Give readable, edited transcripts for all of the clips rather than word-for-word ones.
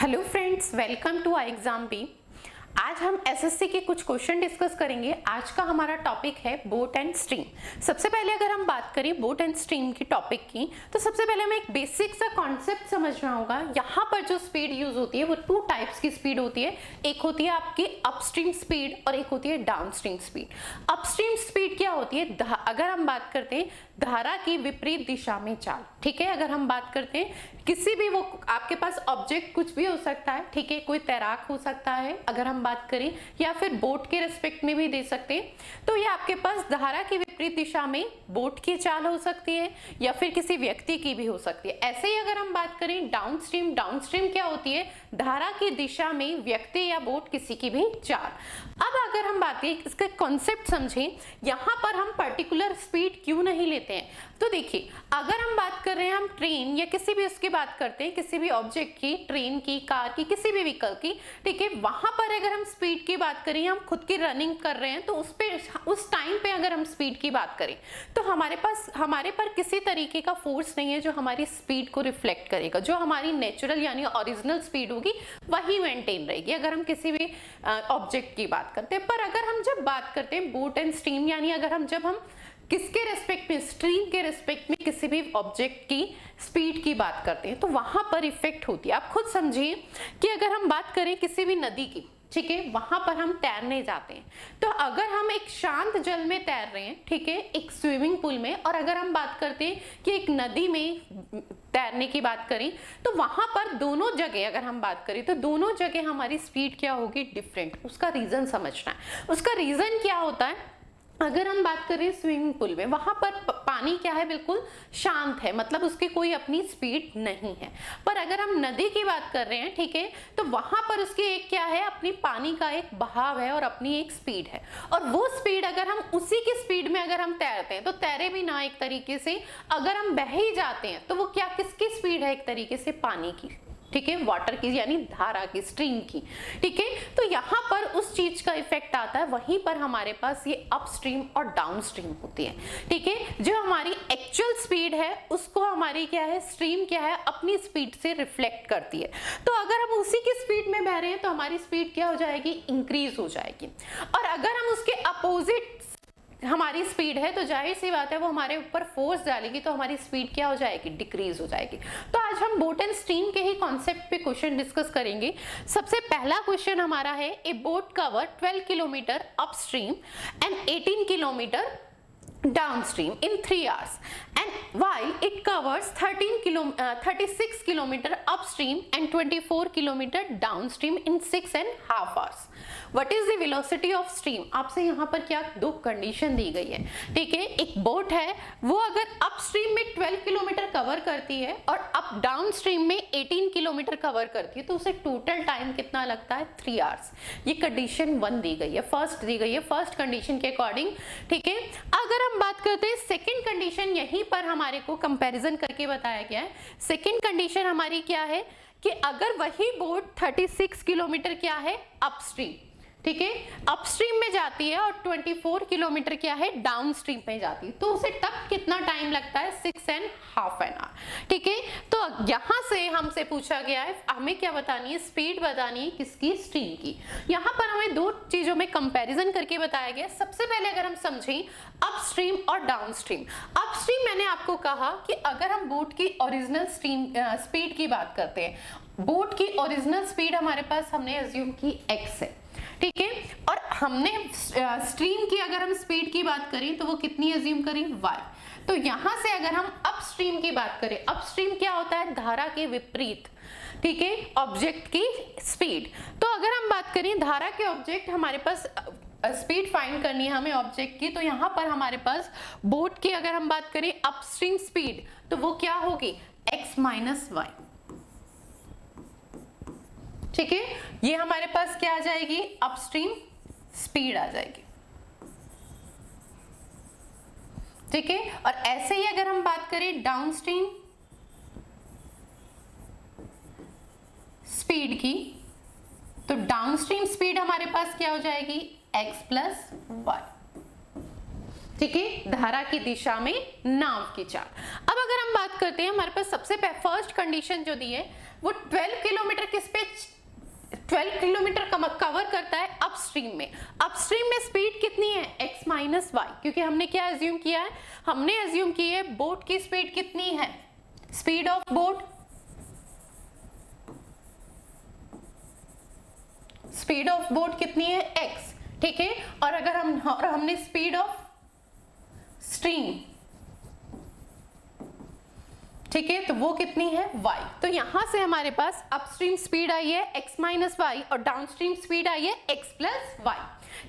Hello friends, welcome to I exam B. आज हम SSC के कुछ क्वेश्चन डिस्कस करेंगे। आज का हमारा टॉपिक है बोट एंड स्ट्रीम। सबसे पहले अगर हम बात करें बोट एंड स्ट्रीम की टॉपिक की, तो सबसे पहले हमें एक बेसिक सा कॉन्सेप्ट समझना होगा। यहाँ पर जो स्पीड यूज होती है वो टू टाइप्स की स्पीड होती है। एक होती है आपकी अपस्ट्रीम स्पीड और एक होती है डाउनस्ट्रीम स्पीड। अपस्ट्रीम स्पीड क्या होती है? अगर हम बात करते हैं धारा की विपरीत दिशा में चाल, ठीक है। अगर हम बात करते हैं किसी भी, वो आपके पास ऑब्जेक्ट कुछ भी हो सकता है, ठीक है। कोई तैराक हो सकता है अगर हम बात करें, या फिर बोट के रेस्पेक्ट में भी दे सकते हैं। तो ये आपके पास धारा की विपरीत दिशा में बोट की चाल हो सकती है या फिर किसी व्यक्ति की भी हो सकती है। ऐसे ही अगर हम बात करें डाउनस्ट्रीम, डाउनस्ट्रीम क्या होती है? धारा की दिशा में व्यक्ति या बोट किसी की भी चाल। अब अगर हम बात करें इसका कॉन्सेप्ट समझें, यहाँ पर हम पर्टिकुलर स्पीड क्यों नहीं लेते हैं? तो देखिए, अगर हम बात कर रहे हैं हम ट्रेन या किसी भी उसकी बात करते हैं, किसी भी ऑब्जेक्ट की, ट्रेन की, कार की, किसी भी व्हीकल की, ठीक है, वहां पर अगर हम स्पीड की बात करें, हम खुद की रनिंग कर रहे हैं, तो उस टाइम पे अगर हम स्पीड की बात करें तो हमारे पर किसी तरीके का फोर्स नहीं है जो हमारी स्पीड को रिफ्लेक्ट करेगा। जो हमारी नेचुरल यानी ओरिजिनल स्पीड होगी वही मेंटेन रहेगी अगर हम किसी भी ऑब्जेक्ट की बात करते हैं। पर अगर हम जब बात करते हैं बोट एंड स्ट्रीम, यानी अगर हम किसके रेस्पेक्ट में, स्ट्रीम के रेस्पेक्ट में किसी भी ऑब्जेक्ट की स्पीड की बात करते हैं, तो वहां पर इफेक्ट होती है। आप खुद समझिए कि अगर हम बात करें किसी भी नदी की, ठीक है, वहां पर हम तैरने जाते हैं, तो अगर हम एक शांत जल में तैर रहे हैं, ठीक है, एक स्विमिंग पूल में, और अगर हम बात करते हैं कि एक नदी में तैरने की बात करें, तो वहां पर दोनों जगह अगर हम बात करें तो दोनों जगह हमारी स्पीड क्या होगी? डिफरेंट। उसका रीजन समझना है। उसका रीजन क्या होता है? अगर हम बात करें स्विमिंग पूल में, वहां पर पानी क्या है? बिल्कुल शांत है, मतलब उसकी कोई अपनी स्पीड नहीं है। पर अगर हम नदी की बात कर रहे हैं, ठीक है, तो वहां पर उसकी एक क्या है? अपनी पानी का एक बहाव है और अपनी एक स्पीड है। और वो स्पीड अगर हम उसी की स्पीड में अगर हम तैरते हैं, तो तैरे भी ना एक तरीके से, अगर हम बह ही जाते हैं तो वो क्या, किसकी स्पीड है? एक तरीके से पानी की, ठीक है, वाटर की, यानी धारा की, स्ट्रीम की, ठीक है। तो यहाँ पर उस चीज का इफेक्ट आता है। वहीं पर हमारे पास ये अपस्ट्रीम और डाउनस्ट्रीम होती है, ठीक है। जो हमारी एक्चुअल स्पीड है उसको हमारी क्या है? स्ट्रीम क्या है? अपनी स्पीड से रिफ्लेक्ट करती है। तो अगर हम उसी की स्पीड में बह रहे हैं तो हमारी स्पीड क्या हो जाएगी? इंक्रीज हो जाएगी। और अगर हम उसके अपोजिट हमारी स्पीड है, तो जाहिर सी बात है वो हमारे ऊपर फोर्स डालेगी, तो हमारी स्पीड क्या हो जाएगी? डिक्रीज हो जाएगी। तो आज हम बोट एंड स्ट्रीम के ही कॉन्सेप्ट पे क्वेश्चन डिस्कस करेंगे। सबसे पहला क्वेश्चन हमारा है, ए boat cover 12 kilometre upstream and 18 kilometre downstream in 3 hours, and while it covers 36 kilometer upstream and 24 kilometer downstream in 6.5 hours. What is the velocity of stream? आपसे यहाँ पर क्या दो कंडीशन दी गई है, ठीक है। एक बोट है, वो अगर अपस्ट्रीम में 12 किलोमीटर कवर करती है और अप डाउनस्ट्रीम में 18 किलोमीटर कवर करती है, तो उसे टोटल टाइम कितना लगता है? 3 आवर्स। ये कंडीशन 1 दी गई है, फर्स्ट दी गई है, फर्स्ट कंडीशन के अकॉर्डिंग, ठीक है। अगर हम बात करते हैं सेकंड कंडीशन, यहीं पर हमारे को कंपैरिजन करके बताया गया है। सेकंड कंडीशन हमारी क्या है कि अगर वही बोट 36 किलोमीटर क्या है? अपस्ट्रीम, ठीक है, अपस्ट्रीम में जाती है, और 24 किलोमीटर क्या है? डाउनस्ट्रीम में जाती है, तो उसे तब कितना टाइम लगता है? 6.5 आवर, ठीक है। तो यहां से हमसे पूछा गया है, हमें क्या बतानी है? स्पीड बतानी है, किसकी? स्ट्रीम की। यहां पर हमें दो चीजों में कंपैरिजन करके बताया गया। सबसे पहले अगर हम समझें अपस्ट्रीम और डाउनस्ट्रीम। अपस्ट्रीम मैंने आपको कहा कि अगर हम बोट की ओरिजिनल स्पीड की बात करते हैं, बोट की ओरिजिनल स्पीड हमारे पास हमने अज्यूम की x है, ठीक है, और हमने स्ट्रीम की अगर हम स्पीड की बात करें तो वो कितनी अज्यूम करें? y। तो यहां से अगर हम अपस्ट्रीम की बात करें, अपस्ट्रीम क्या होता है? धारा के विपरीत, ठीक है, ऑब्जेक्ट की स्पीड। तो अगर हम बात करें धारा के ऑब्जेक्ट, हमारे पास स्पीड फाइंड करनी है हमें ऑब्जेक्ट की, तो यहाँ पर हमारे पास बोट की अगर हम बात करें अपस्ट्रीम स्पीड, तो वो क्या होगी? x माइनस वाई, ठीक है। ये हमारे पास क्या आ जाएगी? अपस्ट्रीम स्पीड आ जाएगी, ठीक है। और ऐसे ही अगर हम बात करें डाउनस्ट्रीम स्पीड की, तो डाउनस्ट्रीम स्पीड हमारे पास क्या हो जाएगी? x प्लस वाई, ठीक है, धारा की दिशा में नाव की चाल। अब अगर हम बात करते हैं, हमारे पास सबसे फर्स्ट कंडीशन जो दी है वो 12 किलोमीटर किस पे 12 किलोमीटर कवर करता है अपस्ट्रीम में। अपस्ट्रीम में स्पीड कितनी है x माइनस वाई, क्योंकि हमने क्या एज्यूम किया है, हमने एज्यूम की है बोट की स्पीड कितनी है, speed of boat, speed of boat कितनी है x, ठीक है। और अगर हमने स्पीड ऑफ स्ट्रीम, ठीक है, तो वो कितनी है y। तो यहां से हमारे पास अपस्ट्रीम स्पीड आई है x माइनस वाई और डाउनस्ट्रीम स्पीड आई है x प्लस वाई,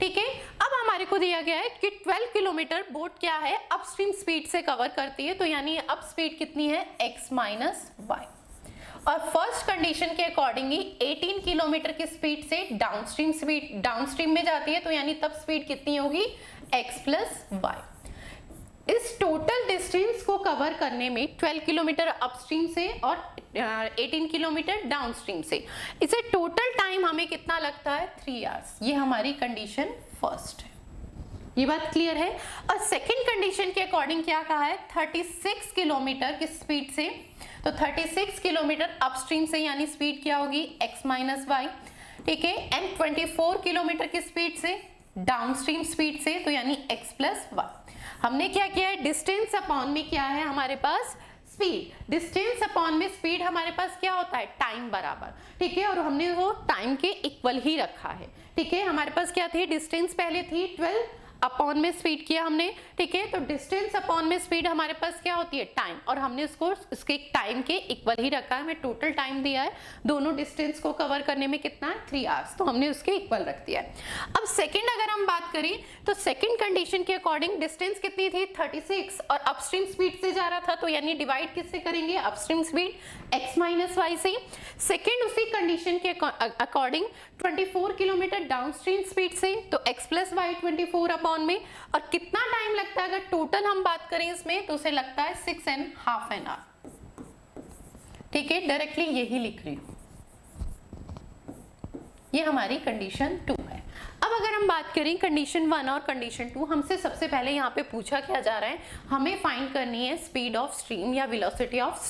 ठीक है। अब हमारे को दिया गया है कि 12 किलोमीटर बोट क्या है अपस्ट्रीम स्पीड से कवर करती है, तो यानी अप स्पीड कितनी है x माइनस वाई। और फर्स्ट कंडीशन के अकॉर्डिंगली 18 किलोमीटर की स्पीड से डाउनस्ट्रीम में जाती है, तो यानी तब स्पीड कितनी होगी x प्लस वाई। इस टोटल डिस्टेंस को कवर करने में 12 किलोमीटर अपस्ट्रीम से और 18 किलोमीटर डाउनस्ट्रीम से, इसे टोटल टाइम हमें कितना लगता है 3 आवर्स। ये हमारी कंडीशन फर्स्ट है, ये बात क्लियर है। और सेकंड कंडीशन के अकॉर्डिंग क्या कहा है, 36 किलोमीटर की स्पीड से, तो 36 किलोमीटर अपस्ट्रीम से यानी स्पीड क्या होगी x माइनस वाई, ठीक है। एंड 24 किलोमीटर की स्पीड से डाउनस्ट्रीम स्पीड से, तो यानी x प्लस वाई। हमने क्या किया है, डिस्टेंस अपॉन में क्या है हमारे पास स्पीड, डिस्टेंस अपॉन में स्पीड हमारे पास क्या होता है टाइम बराबर, ठीक है। और हमने वो टाइम के इक्वल ही रखा है, ठीक है। हमारे पास क्या थी, डिस्टेंस पहले थी 12 अपॉन में स्पीड किया हमने, ठीक है। तो डिस्टेंस अपॉन में स्पीड हमारे पास क्या होती है टाइम, और हमने उसको इसके टाइम के इक्वल ही रखा है। हमें टोटल टाइम दिया है दोनों डिस्टेंस को कवर करने में कितना है 3 आवर्स, तो हमने उसके इक्वल रख दिया है। अब सेकंड अगर हम बात करें तो सेकंड कंडीशन के अकॉर्डिंग डिस्टेंस कितनी थी 36 और अपस्ट्रीम स्पीड से जा रहा था, तो यानी डिवाइड किससे करेंगे upstream speed x minus y से। सेकंड उसी कंडीशन के अकॉर्डिंग 24 किलोमीटर डाउनस्ट्रीम स्पीड से, तो x प्लस वाई 24 अपॉन में। और कितना टाइम लगता है अगर टोटल हम बात करें इसमें, तो उसे लगता है 6.5 आवर, ठीक है। डायरेक्टली यही लिख रही हूं, ये हमारी कंडीशन 2 है। अब अगर हम बात करें कंडीशन 1 और कंडीशन 2, हमसे सबसे पहले यहाँ पे पूछा क्या जा रहा है, हमें फाइंड करनी है स्पीड ऑफ स्ट्रीम या वेलोसिटी ऑफ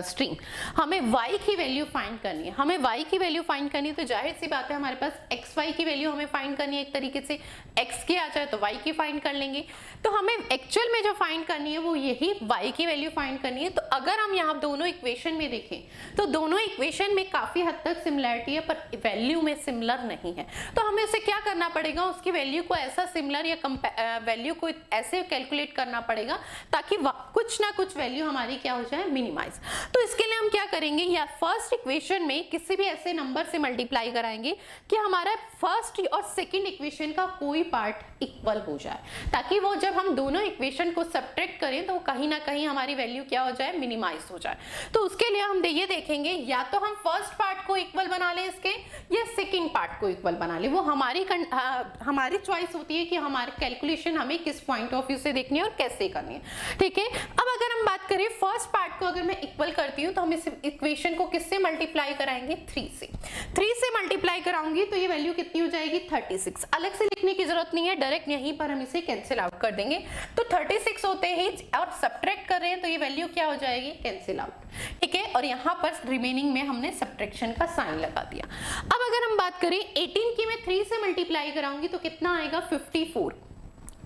स्ट्रीम। हमें y की वैल्यू फाइंड करनी है, हमें y की वैल्यू फाइंड करनी है, तो जाहिर सी बात है हमारे पास xy की वैल्यू हमें फाइंड करनी है। एक तरीके से x की आ जाए तो y की फाइंड कर लेंगे, तो हमें एक्चुअल में जो फाइंड करनी है वो यही y की वैल्यू फाइंड करनी है। तो अगर हम यहाँ दोनों इक्वेशन में देखें तो दोनों इक्वेशन में काफी हद तक सिमिलरिटी है, पर वैल्यू में सिमिलर नहीं है। तो हमें उसे क्या करना पड़ेगा, उसकी वैल्यू को ऐसा सिमिलर या वैल्यू को ऐसे कैलकुलेट करना पड़ेगा ताकि कुछ ना कुछ वैल्यू हमारी क्या हो जाए मिनिमाइज। तो इसके लिए हम क्या करेंगे, या फर्स्ट इक्वेशन में किसी भी ऐसे नंबर से मल्टीप्लाई कराएंगे कि हमारा फर्स्ट और सेकंड इक्वेशन का कोई पार्ट इक्वल हो जाए, ताकि वो जब हम दोनों इक्वेशन को सब्ट्रैक्ट करें तो कहीं ना कहीं हमारी वैल्यू क्या हो जाए मिनिमाइज हो जाए। तो उसके लिए हम ये देखेंगे या तो हम फर्स्ट पार्ट को इक्वल बना लें इसके, या सेकंड पार्ट को इक्वल बना ले। वो हमारी चॉइस होती है कि हमारे कैलकुलेशन हमें किस पॉइंट ऑफ व्यू से देखनी है और कैसे करनी है, ठीक है। अब अगर हम बात करें फर्स्ट पार्ट को अगर मैं इक्वल करती हूँ तो हम इस इक्वेशन को किससे मल्टीप्लाई कराएंगे 3 से मल्टीप्लाई कराऊंगी, तो ये वैल्यू कितनी हो जाएगी 36। अलग से लिखने की जरूरत नहीं है, डायरेक्ट यहीं पर हम इसे कैंसिल आउट कर देंगे। तो 36 होते ही और सब्ट्रैक्ट कर रहे हैं तो ये वैल्यू क्या हो जाएगी कैंसिल आउट, ठीक है। और यहाँ पर रिमेनिंग में हमने सब्ट्रैक्शन का साइन लगा दिया। अब अगर हम बात करें 18 की मैं 3 से मल्टीप्लाई कराऊंगी तो कितना आएगा 54,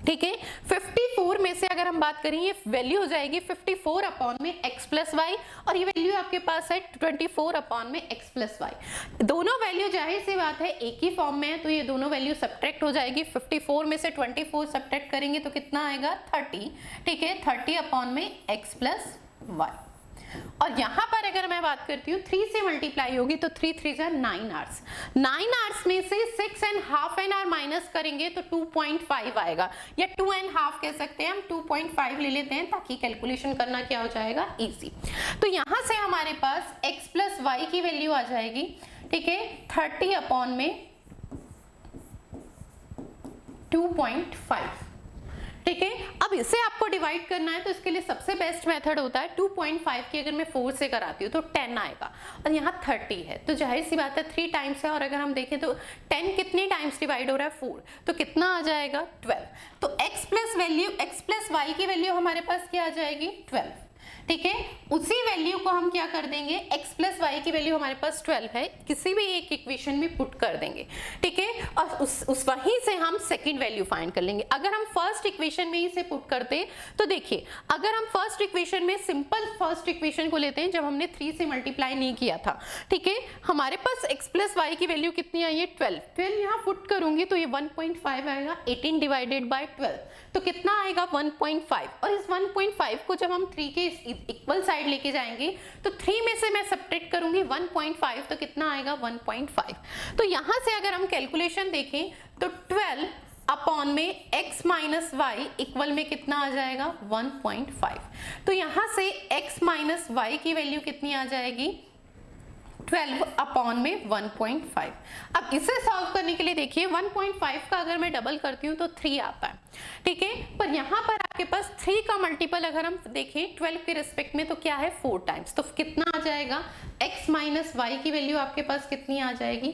ठीक है। 54 में से अगर हम बात करें ये वैल्यू हो जाएगी 54 अपॉन में x प्लस वाई, और ये वैल्यू आपके पास है 24 अपॉन में x प्लस वाई। दोनों वैल्यू जाहिर सी बात है एक ही फॉर्म में है, तो ये दोनों वैल्यू सब्ट्रैक्ट हो जाएगी। 54 में से 24 सब्ट्रैक्ट करेंगे तो कितना आएगा 30, ठीक है। 30 अपॉन में x प्लस वाई। और यहाँ पर अगर मैं बात करती हूँ 3 से मल्टीप्लाई होगी तो 3 3 जा 9 आवर्स। 9 आवर्स में से 6.5 आवर माइनस करेंगे तो 2.5 आएगा, या 2.5 कह सकते हैं हम, 2.5 ले लेते हैं ताकि कैलकुलेशन करना क्या हो जाएगा इजी। तो यहाँ से हमारे पास x प्लस वाई की वैल्यू आ जाएगी, ठीक है, 30 अपॉन में 2.5, ठीक है। अब इसे आपको डिवाइड करना है तो इसके लिए सबसे बेस्ट मेथड होता है 2.5 की अगर मैं 4 से कराती हूँ तो 10 आएगा और यहाँ 30 है, तो जाहिर सी बात है 3 टाइम्स है, और अगर हम देखें तो 10 कितने टाइम्स डिवाइड हो रहा है 4, तो कितना आ जाएगा 12। तो x प्लस वाई की वैल्यू हमारे पास क्या आ जाएगी 12, ठीक है। उसी वैल्यू को हम क्या कर देंगे, x प्लस वाई की वैल्यू हमारे पास 12 है, किसी भी एक इक्वेशन में पुट कर देंगे, ठीक है, और उस वहीं से हम सेकंड वैल्यू फाइंड कर लेंगे। अगर हम फर्स्ट इक्वेशन में ही से पुट करते तो देखिए, अगर हम फर्स्ट इक्वेशन में सिंपल फर्स्ट इक्वेशन को लेते हैं जब हमने 3 से मल्टीप्लाई नहीं किया था, ठीक है, हमारे पास x प्लस वाई की वैल्यू कितनी आई है 12 यहाँ पुट करूंगी तो ये 1.5 आएगा, 18 डिवाइडेड बाय 12 तो कितना आएगा 1.5, और इस 1.5 को जब हम 3 के इक्वल साइड लेके जाएंगे तो 3 में से मैं सब्ट्रैक्ट करूंगी 1.5 तो कितना आएगा 1.5। तो यहां से अगर हम कैलकुलेशन देखें तो 12 अपॉन में x माइनस वाई इक्वल में कितना आ जाएगा 1.5। तो यहां से x माइनस वाई की वैल्यू कितनी आ जाएगी 12 अपॉन में 1.5। अब इसे सॉल्व करने के लिए देखिए 1.5 का अगर मैं डबल करती हूँ तो 3 आता है, ठीक है, पर यहाँ पर आपके पास 3 का मल्टीपल अगर हम देखें 12 के रिस्पेक्ट में तो क्या है 4 टाइम्स, तो कितना आ जाएगा x माइनस वाई की वैल्यू आपके पास कितनी आ जाएगी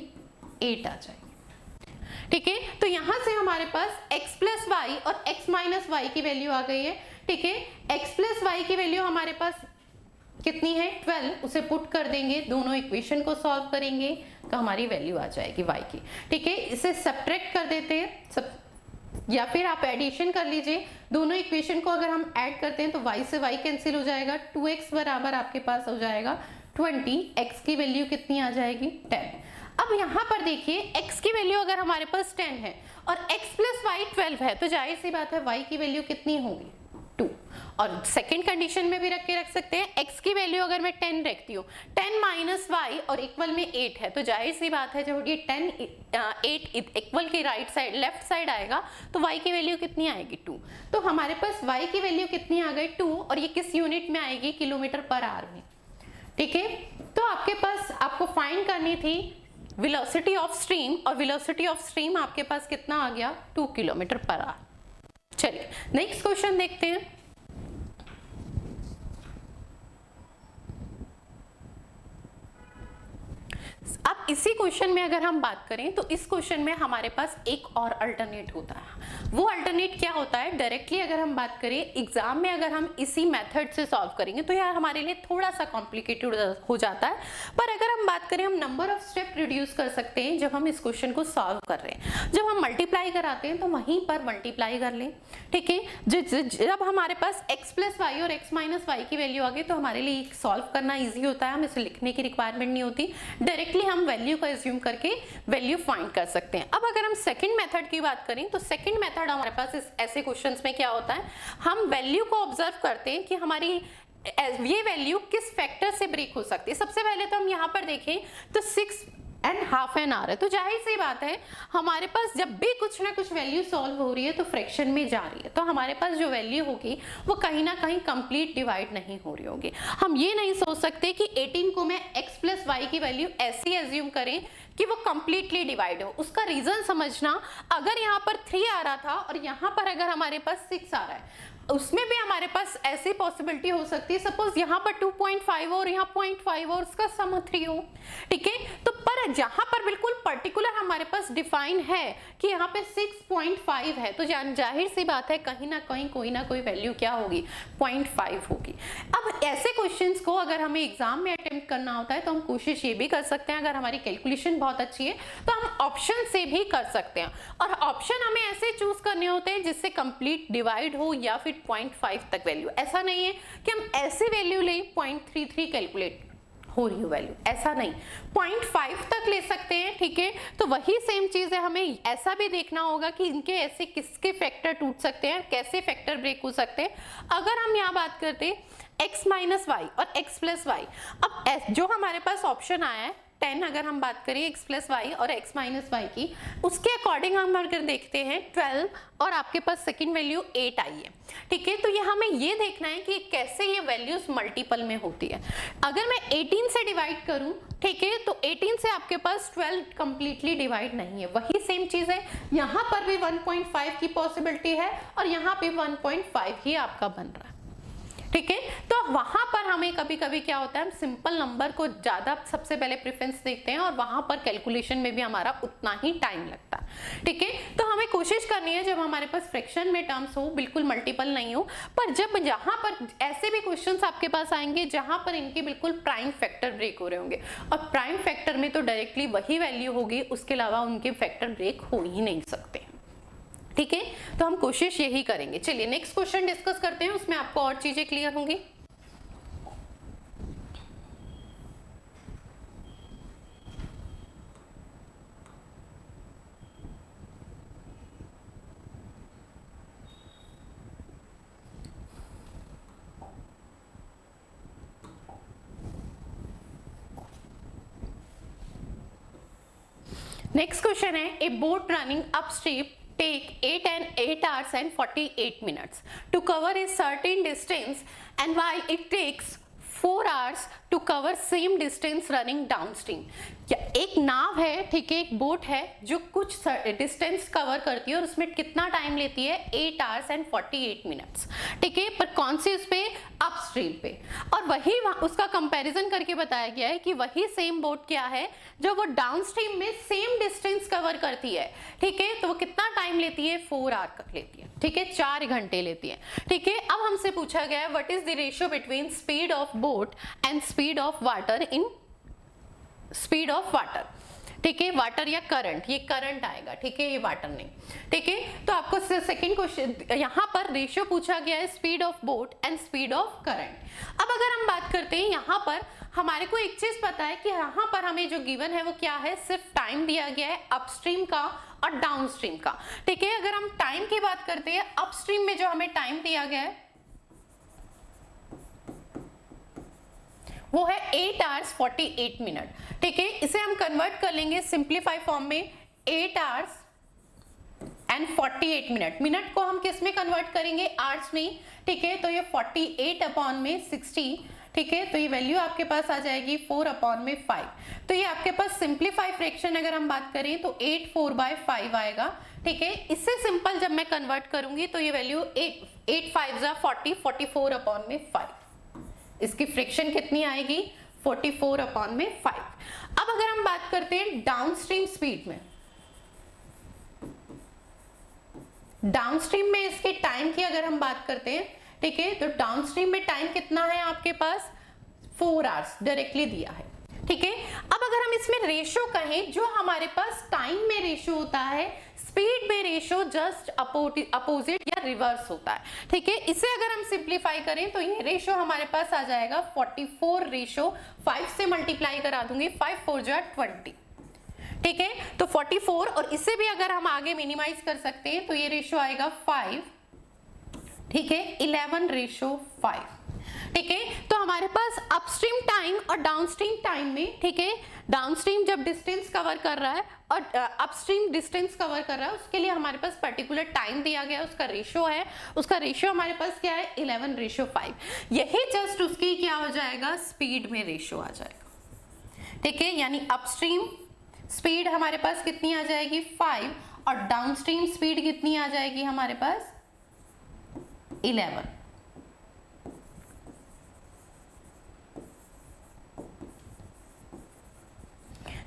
8 आ जाएगी, ठीक है। तो यहाँ से हमारे पास x प्लस वाई और x माइनस वाई की वैल्यू आ गई है, ठीक है। x प्लस वाई की वैल्यू हमारे पास कितनी है 12, उसे पुट कर देंगे, दोनों इक्वेशन को सॉल्व करेंगे तो हमारी वैल्यू आ जाएगी y की, ठीक है। इसे सब्ट्रैक्ट कर देते हैं या फिर आप एडिशन कर लीजिए, दोनों इक्वेशन को अगर हम ऐड करते हैं तो y से y कैंसिल हो जाएगा, 2x बराबर आपके पास हो जाएगा 20, x की वैल्यू कितनी आ जाएगी 10। अब यहाँ पर देखिए x की वैल्यू अगर हमारे पास 10 है और x प्लस वाई 12 है तो जाहिर सी बात है y की वैल्यू कितनी होगी 2, और सेकंड कंडीशन में भी रख सकते हैं, x की वैल्यू अगर मैं 10 रखती हूँ 10 माइनस वाई और इक्वल में 8 है तो जाहिर सी बात है जब ये 8 इक्वल की राइट साइड लेफ्ट साइड आएगा तो y की वैल्यू कितनी आएगी 2। तो हमारे पास y की वैल्यू कितनी आ गई 2, और ये किस यूनिट में आएगी किलोमीटर पर आवर में, ठीक है। तो आपके पास आपको फाइंड करनी थी वेलोसिटी ऑफ स्ट्रीम, और वेलोसिटी ऑफ स्ट्रीम आपके पास कितना आ गया 2 किलोमीटर पर आवर। चलिए नेक्स्ट क्वेश्चन देखते हैं। अब इसी क्वेश्चन में अगर हम बात करें तो इस क्वेश्चन में हमारे पास एक और अल्टरनेट होता है, वो अल्टरनेट क्या होता है, डायरेक्टली अगर हम बात करें एग्जाम में अगर हम इसी मेथड से सॉल्व करेंगे तो यार हमारे लिए थोड़ा सा कॉम्प्लिकेटेड हो जाता है, पर अगर हम बात करें हम नंबर ऑफ स्टेप रिड्यूस कर सकते हैं जब हम इस क्वेश्चन को सॉल्व कर रहे हैं। जब हम मल्टीप्लाई कराते हैं तो वहीं पर मल्टीप्लाई कर लें, ठीक है। जब हमारे पास x प्लस वाई और x माइनस वाई की वैल्यू आ गई तो हमारे लिए सॉल्व करना ईजी होता है, हम इसे लिखने की रिक्वायरमेंट नहीं होती, डायरेक्टली हम वैल्यू को एज्यूम करके वैल्यू फाइंड कर सकते हैं। अब अगर हम सेकंड मेथड की बात करें तो सेकंड मेथड हमारे पास ऐसे क्वेश्चंस में क्या होता है, हम वैल्यू को ऑब्जर्व करते हैं कि हमारी ये वैल्यू किस फैक्टर से ब्रेक हो सकती है। सबसे पहले तो हम यहाँ पर देखें तो 6.5 NR है, तो जाहिर सी बात है हमारे पास जब भी कुछ ना कुछ वैल्यू सॉल्व हो रही है तो फ्रैक्शन में जा रही है, तो हमारे पास जो वैल्यू होगी वो कहीं ना कहीं कंप्लीट डिवाइड नहीं हो रही होगी। हम ये नहीं सोच सकते कि 18 को मैं x प्लस वाई की वैल्यू ऐसी एज्यूम करें कि वो कंप्लीटली डिवाइड हो। उसका रीजन समझना, अगर यहाँ पर 3 आ रहा था और यहाँ पर अगर हमारे पास 6 आ रहा है उसमें भी हमारे पास ऐसी पॉसिबिलिटी हो सकती है, सपोज यहाँ पर 2.5 और यहाँ 0.5 और उसका सम 3 हो, ठीक है। तो पर जहाँ पर बिल्कुल पर्टिकुलर हमारे पास डिफाइन है कि यहाँ पे 6.5 है तो जाहिर सी बात है कहीं ना कहीं कोई ना कोई वैल्यू क्या होगी 0.5 होगी। अब ऐसे क्वेश्चंस को अगर हमें एग्जाम में अटेम्प्ट करना होता है तो हम कोशिश ये भी कर सकते हैं, अगर हमारी कैलकुलेशन बहुत अच्छी है तो हम ऑप्शन से भी कर सकते हैं, और ऑप्शन हमें ऐसे चूज करने होते हैं जिससे कंप्लीट डिवाइड हो या फिर 0.5 तक वैल्यू। ऐसा नहीं है कि हम ऐसी वैल्यू ले 0.33 कैलकुलेट हो रही वैल्यू, ऐसा नहीं, 0.5 तक ले सकते हैं, ठीक है। तो वही सेम चीज है, हमें ऐसा भी देखना होगा कि इनके ऐसे किसके फैक्टर टूट सकते हैं, कैसे फैक्टर ब्रेक हो सकते हैं। अगर हम यहाँ बात करते हैं x माइनस वाई और x प्लस वाई, अब जो हमारे पास ऑप्शन आया है 10 अगर हम बात करें x प्लस वाई और x माइनस वाई की, उसके अकॉर्डिंग हम अगर देखते हैं 12 और आपके पास सेकंड वैल्यू 8 आई है, ठीक है। तो ये हमें ये देखना है कि कैसे ये वैल्यूज मल्टीपल में होती है। अगर मैं 18 से डिवाइड करूं, ठीक है, तो 18 से आपके पास 12 कंप्लीटली डिवाइड नहीं है, वही सेम चीज है। यहाँ पर भी 1.5 की पॉसिबिलिटी है और यहाँ पे 1.5 ही आपका बन रहा है, ठीक है। तो वहां पर हमें कभी कभी क्या होता है, हम सिंपल नंबर को ज्यादा सबसे पहले प्रेफरेंस देखते हैं और वहां पर कैलकुलेशन में भी हमारा उतना ही टाइम लगता है, ठीक है। तो हमें कोशिश करनी है जब हमारे पास फ्रैक्शन में टर्म्स हो, बिल्कुल मल्टीपल नहीं हो, पर जब जहां पर ऐसे भी क्वेश्चंस आपके पास आएंगे जहां पर इनके बिल्कुल प्राइम फैक्टर ब्रेक हो रहे होंगे, और प्राइम फैक्टर में तो डायरेक्टली वही वैल्यू होगी, उसके अलावा उनके फैक्टर ब्रेक हो ही नहीं सकते, ठीक है। तो हम कोशिश यही करेंगे। चलिए नेक्स्ट क्वेश्चन डिस्कस करते हैं, उसमें आपको और चीजें क्लियर होंगी। नेक्स्ट क्वेश्चन है, ए boat running upstream take 8 hours and 48 minutes to cover a certain distance, and while it takes 4 hours to cover same distance running downstream। क्या एक नाव है, ठीक है, एक बोट है जो कुछ डिस्टेंस कवर करती है और उसमें कितना टाइम लेती है, 8 hours and 48 minutes, ठीक है, पर कौन सी उस पे, अपस्ट्रीम पे। और वही उसका कंपैरिजन करके बताया गया है कि वही सेम बोट क्या है जो वो डाउनस्ट्रीम में सेम डिस्टेंस कवर करती है, ठीक है, तो वो कितना टाइम लेती है, 4 आवर लेती है, ठीक है, 4 घंटे लेती है, ठीक है। अब हमसे पूछा गया है what is the ratio between speed of boat and speed of water in speed of water, ठीक है, वाटर या करंट, ये करंट आएगा, ठीक है, ये वाटर नहीं, ठीक है। तो आपको सेकंड क्वेश्चन यहाँ पर रेशियो पूछा गया है speed of boat and speed of current. अब अगर हम बात करते हैं यहाँ पर, हमारे को एक चीज पता है कि यहाँ पर हमें जो गिवन है वो क्या है, सिर्फ टाइम दिया गया है अपस्ट्रीम का और डाउनस्ट्रीम का, ठीक है। अगर हम टाइम की बात करते हैं, अपस्ट्रीम में जो हमें टाइम दिया गया है वो है 8 hours 48 minute, ठीक है। इसे हम कन्वर्ट कर लेंगे सिंप्लीफाई फॉर्म में, 8 hours and 48 minute। मिनट को हम किस में कन्वर्ट करेंगे, आवर्स में, ठीक है। तो ये 48 अपॉन में 60, ठीक है, तो ये वैल्यू आपके पास आ जाएगी 4 अपॉन में 5। तो ये आपके पास सिंप्लीफाई फ्रैक्शन अगर हम बात करें तो 8 4/5 आएगा, ठीक है। इससे सिंपल जब मैं कन्वर्ट करूंगी तो ये वैल्यू 8 5 40, 44 अपॉन में 5, इसकी फ्रिक्शन कितनी आएगी, 44 अपॉन में 5। अब अगर हम बात करते हैं डाउनस्ट्रीम स्पीड में, डाउनस्ट्रीम में इसके टाइम की अगर हम बात करते हैं, ठीक है, तो डाउनस्ट्रीम में टाइम कितना है आपके पास, 4 आवर्स डायरेक्टली दिया है, ठीक है। अब अगर हम इसमें रेशियो कहें, जो हमारे पास टाइम में रेशियो होता है, स्पीड में रेशियो जस्ट अपोजिट या रिवर्स होता है, ठीक है। इसे अगर हम सिंप्लीफाई करें तो ये रेशियो हमारे पास आ जाएगा 44/5 से मल्टीप्लाई करा दूंगी, 5 4 20, ठीक है। तो 44, और इसे भी अगर हम आगे मिनिमाइज कर सकते हैं तो ये रेशियो आएगा 5, ठीक है, 11/5, ठीक है। तो हमारे पास अपस्ट्रीम टाइम और डाउनस्ट्रीम टाइम में, ठीक है, डाउनस्ट्रीम जब डिस्टेंस कवर कर रहा है और अपस्ट्रीम डिस्टेंस कवर कर रहा है, उसके लिए हमारे पास पर्टिकुलर टाइम दिया गया है, उसका रेशियो है, उसका रेशियो हमारे पास क्या है, 11/5। यही जस्ट उसकी क्या हो जाएगा, स्पीड में रेशियो आ जाएगा, ठीक है। यानी अपस्ट्रीम स्पीड हमारे पास कितनी आ जाएगी, 5, और डाउनस्ट्रीम स्पीड कितनी आ जाएगी हमारे पास, 11।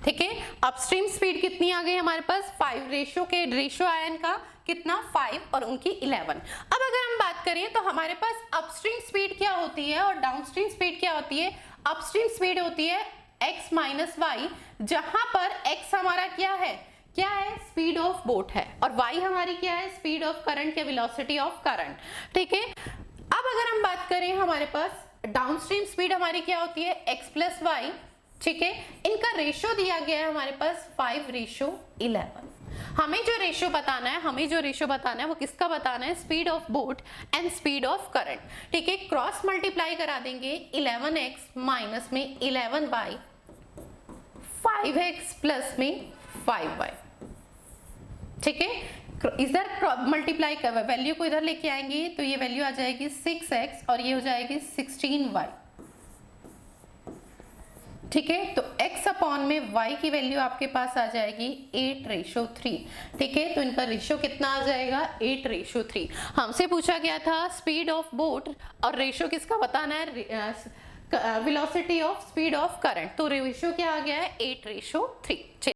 ठीक है, अपस्ट्रीम स्पीड कितनी आ गई हमारे पास, 5, रेशियो आया इनका कितना, 5 और उनकी 11। अब अगर हम बात करें तो हमारे पास अपस्ट्रीम स्पीड क्या होती है और डाउनस्ट्रीम स्पीड क्या होती है। अपस्ट्रीम स्पीड होती है x माइनस वाई, जहां पर x हमारा क्या है, स्पीड ऑफ बोट है, और y हमारी क्या है, स्पीड ऑफ करंट या वेलोसिटी ऑफ करंट, ठीक है। अब अगर हम बात करें, हमारे पास डाउनस्ट्रीम स्पीड हमारी क्या होती है, x प्लस वाई, ठीक है। इनका रेशियो दिया गया है हमारे पास 5/11। हमें जो रेशियो बताना है वो किसका बताना है, speed of boat and speed of current, ठीक है। क्रॉस मल्टीप्लाई करा देंगे, 11x माइनस में 11/5 5x प्लस में 5y, ठीक है। इधर मल्टीप्लाई कर वैल्यू को इधर लेके आएंगे तो ये वैल्यू आ जाएगी 6x और ये हो जाएगी 16y, ठीक है। तो x अपॉन में y की वैल्यू आपके पास आ जाएगी 8:3, ठीक है। तो इनका रेशियो कितना आ जाएगा 8:3। हमसे पूछा गया था स्पीड ऑफ बोट और रेशियो किसका बताना है, velocity of speed of current, तो रेशियो क्या आ गया है 8:3।